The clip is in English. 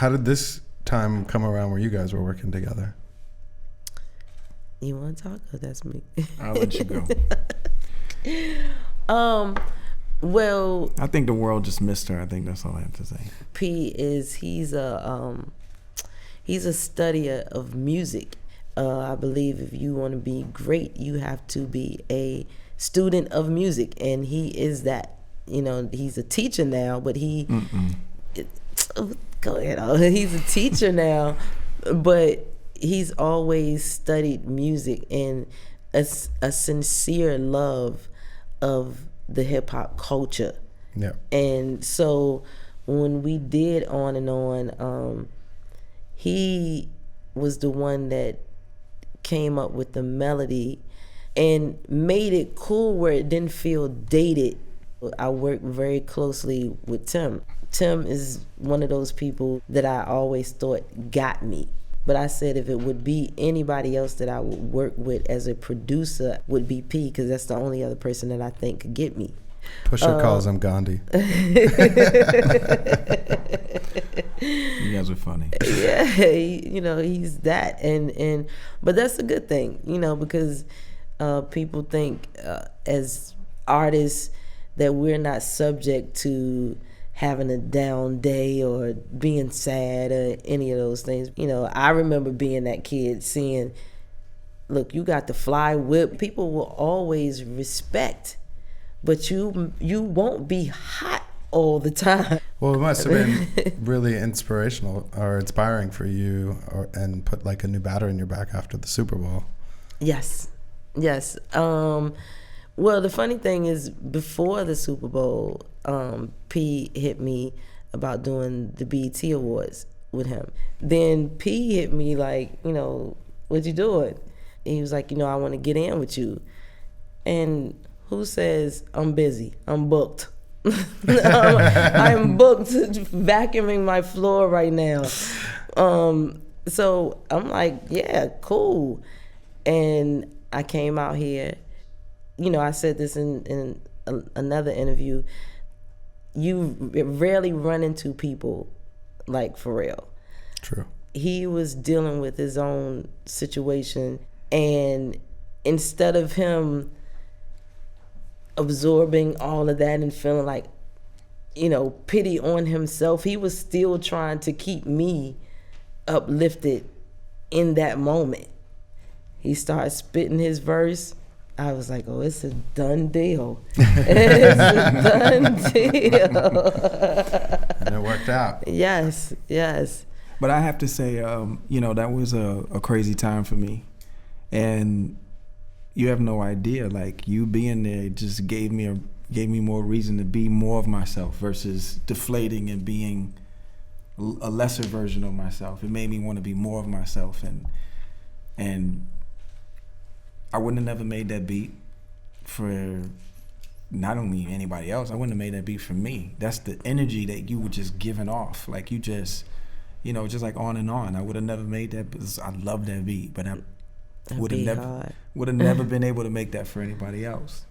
How did this time come around where you guys were working together? You want to talk? Oh, that's me. I'll let you go. Well, I think the world just missed her. I think that's all I have to say. he's a studier of music. I believe if you want to be great, you have to be a student of music, and he is that. You know, he's a teacher now, but go ahead. He's a teacher now, but he's always studied music and a sincere love of the hip hop culture. Yeah. And so when we did On and On, he was the one that came up with the melody and made it cool where it didn't feel dated. I worked very closely with Tim. Tim is one of those people that I always thought got me. But I said if it would be anybody else that I would work with as a producer would be P, because that's the only other person that I think could get me. Pusha calls him Gandhi. You guys are funny. Yeah, he's that, and but that's a good thing, because people think as artists that we're not subject to having a down day or being sad or any of those things. I remember being that kid seeing, look, you got the fly whip. People will always respect, but you won't be hot all the time. Well, it must have been really inspirational or inspiring for you and put like a new batter in your back after the Super Bowl. Yes. Well, the funny thing is, before the Super Bowl, P hit me about doing the BET Awards with him. Then P hit me like, what you doing? And he was like, I want to get in with you. And who says I'm busy? I'm booked. I'm booked vacuuming my floor right now. So I'm like, yeah, cool. And I came out here. I said this in another interview. You rarely run into people like Pharrell. True. He was dealing with his own situation, and instead of him absorbing all of that and feeling like, pity on himself, he was still trying to keep me uplifted in that moment. He started spitting his verse. I was like, oh, it's a done deal. It's a done deal. And it worked out. Yes. But I have to say, that was a crazy time for me. And you have no idea, like, you being there just gave me more reason to be more of myself versus deflating and being a lesser version of myself. It made me want to be more of myself, and I wouldn't have never made that beat for not only anybody else. I wouldn't have made that beat for me. That's the energy that you were just giving off. Like, you just, just like On and On. I would have never made that because I love that beat, but I would have never been able to make that for anybody else.